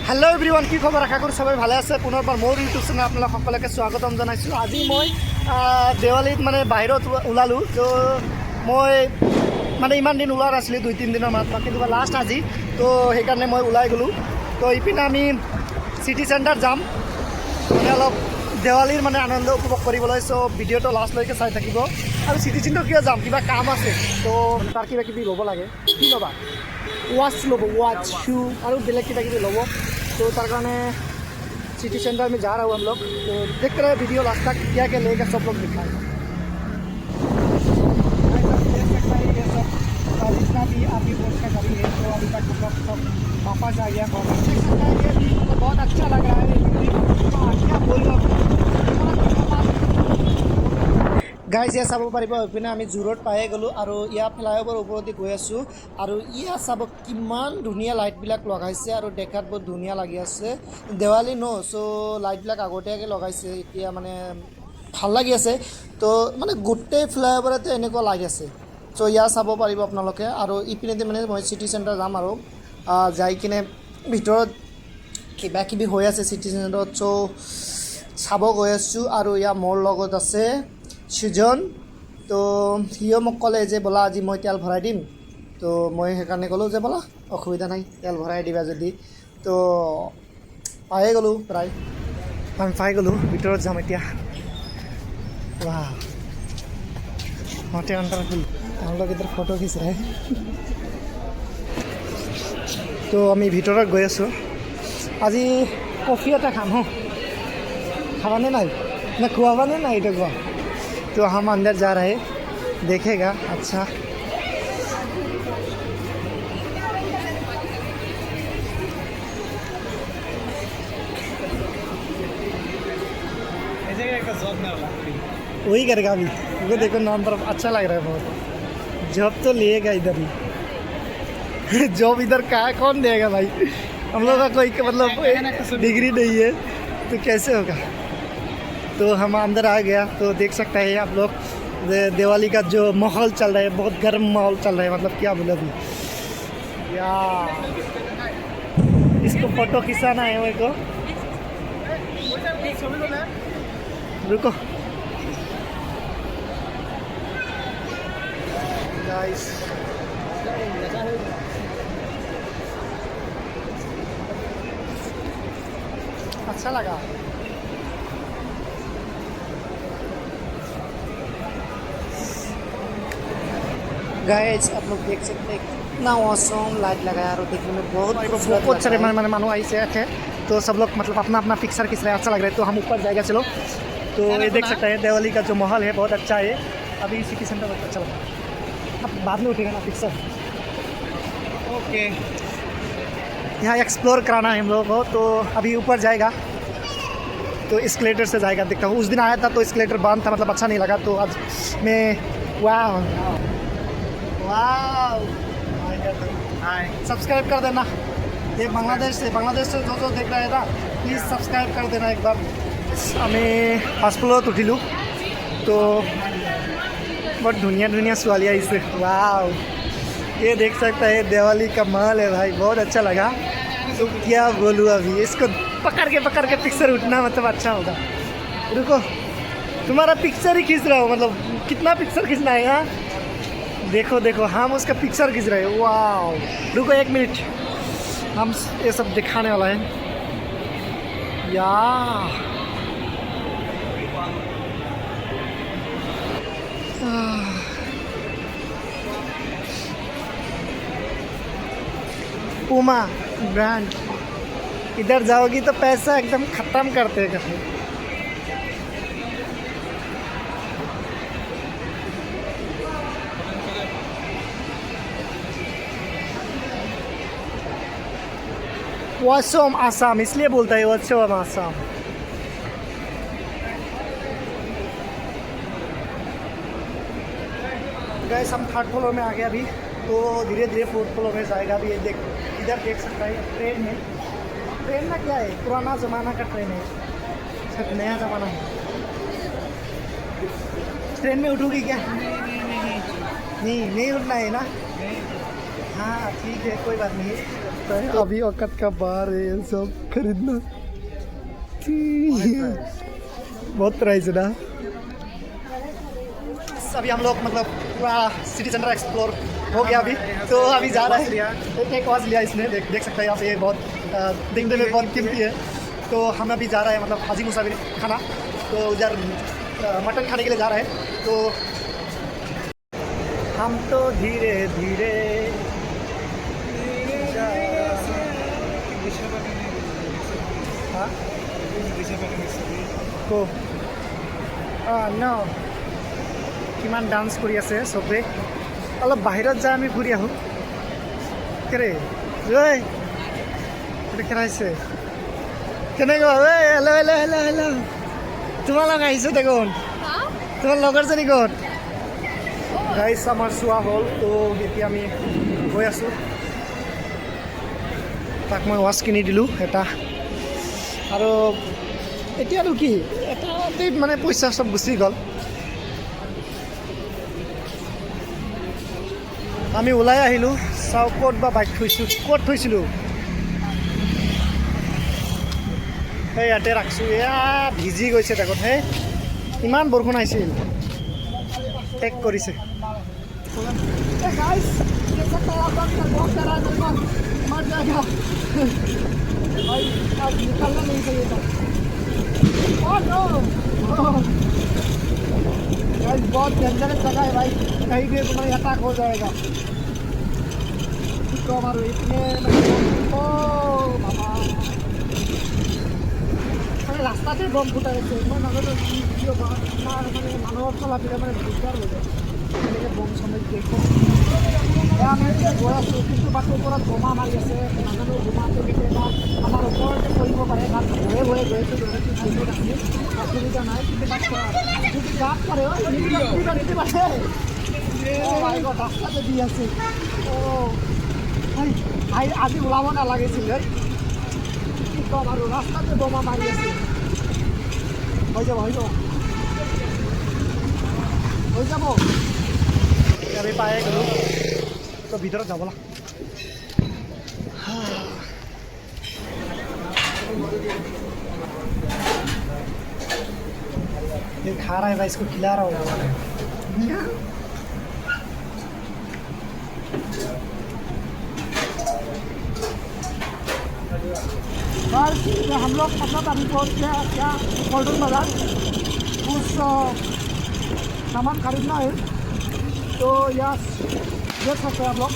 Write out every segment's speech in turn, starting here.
Hello everyone की खबर आशा करूँ सबै भाले आछे पुनर्बार मोर यूट्यूब चेनेल आपनालोक सकलोके स्वागतम जानाइछो। আজি मैं देवालीत माने बाहिरत ओलालो तो मैं माने इमान दिन ओला नासिलो 2-3 दिনৰ मात्र किन्तु लास्ट আজি तो সেইকাৰণে मैं ওলাই गलो। तो इपिने आमी सिटी सेंटर जाम माने अलप देवालीर माने आनंद उपभोग কৰিবলৈ। सो भिडिओটো लास्टলৈকে চাই থাকিব। আৰু सिटी सेंटर किय जाम किबा काम আছে तो तार किबा किबि ল'ব লাগে। কি ল'বা? वाच लब वाच शू और बेलेग किबा किबि लब। तो तार कारण सिटी सेंटर में जा रहा हूँ हम लोग। तो देखते रहे वीडियो लास्ट तक, क्या क्या लेगा सब लोग दिखाएगा। जितना भी आपकी पोस्ट का करी है तो अभी तक हम लोग सब वापस आ गया। बहुत अच्छा लग रहा है। क्या बोलो गाइज या चाब पारिब। इपिने आमी जूरोड पाए गलो और इया फ्लाईओवर ऊपरते गई आसो और इया चाब किमान धुनिया लाइटबिलाक लगाइছে और देखात बहुत धुनिया लगी आछे। देवाली न सो लाइटबिलाक आगतीयाके लगाइছে इतिया माने ভাল লাগি আছে। तो माने गोटे फ्लाईओवरते एनेকুৱা लागि আছে। सो इया चाब पारिब आपनालोके और इपिनेदि माने मैं सिटी सेंटर जाम और जाई किने भितरत किबा किबि হৈ আছে सिटी सेंटरत। सो चाब गई आछो और इया मोर लगत আছে सुजन। तो सिओ मक कले जे बोला आज मैं तेल भराई दिम। तो मैं हेकाने कलो जे बोला असुविधा नहीं तेल भराई दिबा जदि। तो पाए गलो प्राय आम पाई गलो भितरत जाम एतिया। वाह मते अंडरफुल हम लोग इधर फोटो खींच रहे हैं। तो आमी भितरत गई आसो। আজি कफी एटा खाम हो खाबाने नाई ना खुआबाने ना एटा खुआ। तो हम अंदर जा रहे हैं देखेगा। अच्छा वही करेगा अभी वो देखो नाम तरफ अच्छा लग रहा है बहुत। जॉब तो लिएगा इधर ही। जॉब इधर का कौन देगा भाई? हम लोग का कोई मतलब डिग्री नहीं है तो कैसे होगा। तो हम अंदर आ गया। तो देख सकते हैं आप लोग दिवाली का जो माहौल चल रहा है, बहुत गर्म माहौल चल रहा है। मतलब क्या बोले अभी या इसको फोटो खिंचाना है मेरे को। रुको गाइस अच्छा लगा। गाइस आप लोग देख सकते हैं कितना ऑसम लाइट लगाया और देखने में बहुत सारे माने मानो ऐसे थे। तो सब लोग मतलब अपना अपना पिक्चर खींच रहे हैं। अच्छा लग रहा है। तो हम ऊपर जाएगा चलो। तो ये देख सकते हैं दिवाली का जो माहौल है बहुत अच्छा है। अभी सिटी सेंटर बहुत अच्छा लगा। अब बाद में उठेगा ना पिक्चर। ओके यहाँ एक्सप्लोर कराना है हम लोगों को। तो अभी ऊपर जाएगा तो एस्केलेटर से जाएगा। देखता हूँ उस दिन आया था तो एस्केलेटर बंद था मतलब अच्छा नहीं लगा। तो आज मैं वाह हाय सब्सक्राइब कर देना। ये बांग्लादेश से जो देख रहा है ना प्लीज़ सब्सक्राइब कर देना एक बार। हमें हॉस्पिटल उठिलू तो बहुत धुनिया सुवालिया इसे वाह ये देख सकता है दिवाली का माहौल है भाई बहुत अच्छा लगा। तो क्या बोलूँ अभी इसको पकड़ के पिक्चर उठना मतलब अच्छा होगा। रुको तुम्हारा पिक्चर ही खींच रहा हो मतलब कितना पिक्चर खींचना है यहाँ देखो देखो हम उसका पिक्चर खींच रहे हैं। वाह रुको 1 मिनट हम ये सब दिखाने वाला है या पूमा ब्रांड। इधर जाओगी तो पैसा एकदम ख़त्म करते हैं। वाशोम आसाम इसलिए बोलता है वाशोम आसाम। गैस हम 3rd फ्लोर में आ गए अभी। तो धीरे धीरे 4th फ्लोर में जाएगा। अभी ये देख इधर देख सकता है ट्रेन है। ट्रेन ना क्या है पुराना ज़माना का ट्रेन है सब नया ज़माना है। ट्रेन में उठोगी क्या? नहीं उठना है ना। हाँ ठीक है कोई बात नहीं। लगता है अभी औकात का बाहर है ये सब खरीदना बहुत प्राइस है ना अभी हम लोग मतलब पूरा सिटी सेंटर एक्सप्लोर हो गया अभी तो अभी जा रहा है एक वॉच लिया इसने देख सकते हैं यहाँ पे ये बहुत देखने में बहुत कीमती है तो हम अभी जा रहे हैं मतलब हाजी मुसाफिर खाना तो उधर मटन खाने के लिए जा रहे हैं तो हम तो धीरे धीरे ন কিমান ডান্স কৰি আছে চবে অলপ বাহিৰত যাই আমি ঘূৰি আহোঁ কেৰে ঐ এইটো কেৰাইছে কেনেকুৱা ঐ হেল্ল' হেল্ল' হেল্ল' হেল্ল' তোমালোক আহিছে দেখোন তোমাৰ লগৰজনী ক'ত গাইছ আমাৰ চোৱা হ'ল তো এতিয়া আমি গৈ আছোঁ তাক মই ৱাচ কিনি দিলোঁ এটা আৰু এতিয়া আৰু কি এটা মানে পইচা চব গুচি গ'ল আমি ওলাই আহিলোঁ চাওঁ ক'ত বা বাইক থৈছোঁ ক'ত থৈছিলোঁ সেই ইয়াতে ৰাখিছোঁ এয়া ভিজি গৈছে দেখোন হে ইমান বৰষুণ আহিছিল টেক কৰিছে बहुत डेंजरस जगह है भाई कहीं भी तुम्हारी अटैक हो जाएगा तो हमारे इतने ओ बाबा মানে রাস্তাতে বম ফুটা গেছে মই নাজানো কি মানে মানুহৰ চলাফিৰা মানে দিগদাৰ হৈ যায় এনেকৈ বম চলাই দেখোঁ আমি গৈ আছোঁ কিন্তু বাটৰ ওপৰত বোমা মাৰি আছে নাজানো বোমাটো কেতিয়াবা আমাৰ ওপৰতে পৰিব পাৰে কাৰণ ভয়ে ভয়ে গৈ আছোঁ অসুবিধা নাই কিন্তু যদি গাত পাৰে নিতে পাৰে ৰাস্তাতে দি আছে আজি ওলাব নালাগিছিল কি ক'ম আৰু ৰাস্তাতে বোমা মাৰি আছে হৈ যাব আমি পায়ে গ'লোঁ তো ভিতৰত যাব না ये खा रहा है भाई इसको खिला रहा हूँ हम लोग मतलब अभी पहुँच गया क्या गोल्डन बाजार कुछ सामान खरीदना है तो यहाँ देख सकते हैं आप लोग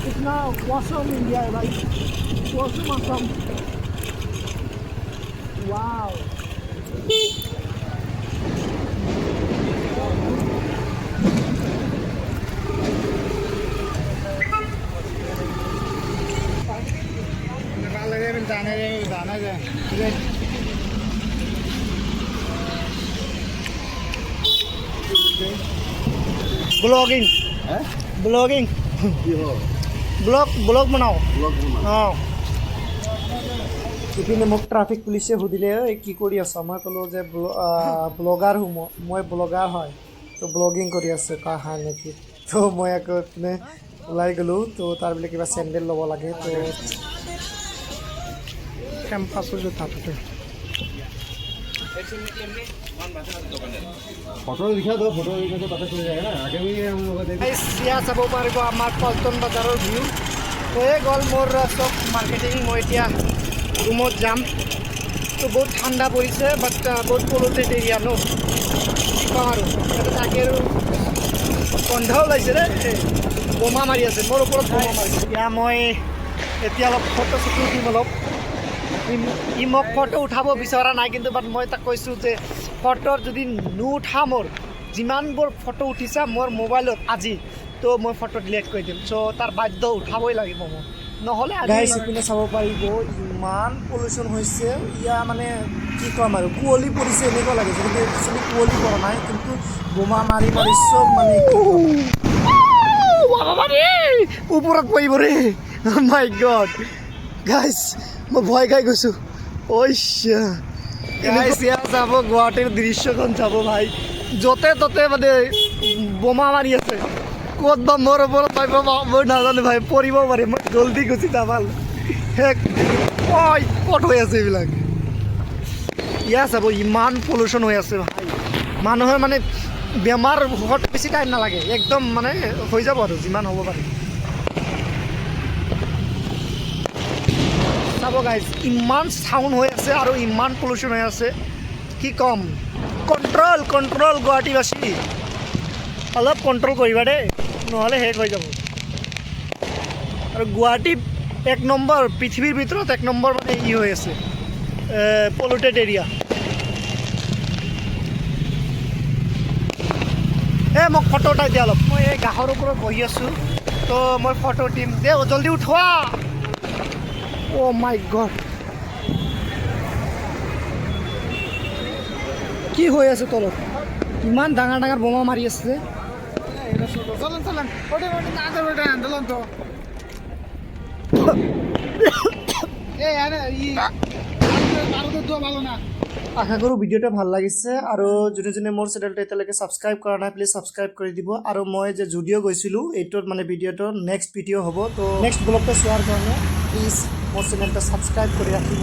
कितना मौसम इंडिया है भाई मौसम वाव ब्लॉगिंग ब्लॉगिंग ब्लॉग बनाओ हाँ ইপিনে মোক ট্ৰাফিক পুলিচে সুধিলে কি কৰি আছা মই ক'লোঁ যে ব্লগাৰ মই ব্লগাৰ হয় তো ব্লগিং কৰি আছোঁ হয় নেকি তো মই আকৌ ইপিনে ওলাই গ'লোঁ তো তাৰ বোলে কিবা চেণ্ডেল ল'ব লাগে তো কেম্পাছৰ জোতা তাতে फोटो दिखा दो फोटो दिखा तो पता चल जाएगा ना आगे भी हम लोग ইয়াত চাব পাৰিব আমাৰ পল্টন বজাৰৰ ভিউ হৈ গ'ল মোৰ চব মাৰ্কেটিং মই এতিয়া ৰুমত যাম তো বহুত ঠাণ্ডা পৰিছে বাট বহুত পলুটেড এৰিয়া ন কি ক'ম আৰু তাকে আৰু বন্ধ ওলাইছে দেই বোমা মাৰি আছে মোৰ ওপৰত বোমা মাৰিছে এতিয়া মই এতিয়া অলপ ফটো চটো উঠিম অলপ ই মোক ফটো উঠাব বিচৰা নাই কিন্তু বাট মই তাক কৈছোঁ যে ফটো যদি নুঠা মোৰ যিমানবোৰ ফটো উঠিছা মোৰ মোবাইলত আজি তো মই ফটো ডিলিট কৰি দিম চ' তাৰ বাধ্য উঠাবই লাগিব মোক নহ'লে গাইছ ইপিনে চাব পাৰিব ইমান পলিউশ্যন হৈছে ইয়াৰ মানে কি ক'ম আৰু কুঁৱলী পৰিছে এনেকুৱা লাগিছে কিন্তু একচুৱেলি কুঁৱলী পৰা নাই কিন্তু বোমা মাৰি মাৰি চব মানে ওপৰত পৰিব ৰে মাই গড গাইছ মই ভয় খাই গৈছোঁ গাইছ ইয়াত যাব গুৱাহাটীৰ দৃশ্যখন চাব ভাই য'তে ত'তে মানে বোমা মাৰি আছে ক'ত বা মোৰ ওপৰত পাৰিব মই নাজানো ভাই পৰিব পাৰে মই জলদি গুচি যাম ভাল হেক ঐ ক'ত হৈ আছে এইবিলাক ইয়াত চাব ইমান পলিউশ্যন হৈ আছে ভাই মানুহৰ মানে বেমাৰ হোৱাত বেছি টাইম নালাগে একদম মানে হৈ যাব আৰু যিমান হ'ব পাৰে চাব গাইজ ইমান চাউণ্ড হৈ আছে আৰু ইমান পলিউশ্যন হৈ আছে কি ক'ম কণ্ট্ৰল গুৱাহাটীবাসী অলপ কণ্ট্ৰল কৰিবা দেই নহ'লে শেষ হৈ যাব আৰু গুৱাহাটী 1 নম্বৰ পৃথিৱীৰ ভিতৰত 1 নম্বৰ মানে ই হৈ আছে পলিউটেড এৰিয়া মোক ফটো উঠাই দিয়া অলপ মই এই গাহৰ ওপৰত বহি আছোঁ তো মই ফটো উঠিম দে জলদি উঠোৱা অ' মাই গড কি হৈ আছে তলত ইমান ডাঙৰ বোমা মাৰি আছে আশা কৰোঁ ভিডিঅ'টো ভাল লাগিছে আৰু যোনে মোৰ চেনেলটো এতিয়ালৈকে ছাবস্ক্ৰাইব কৰা নাই প্লিজ ছাবস্ক্ৰাইব কৰি দিব আৰু মই যে যদিও গৈছিলোঁ এইটোত মানে ভিডিঅ'টো নেক্সট ভিডিঅ' হ'ব তো নেক্সট ব্লগটো চোৱাৰ কাৰণে প্লিজ মোৰ চেনেলটো ছাবস্ক্ৰাইব কৰি ৰাখিব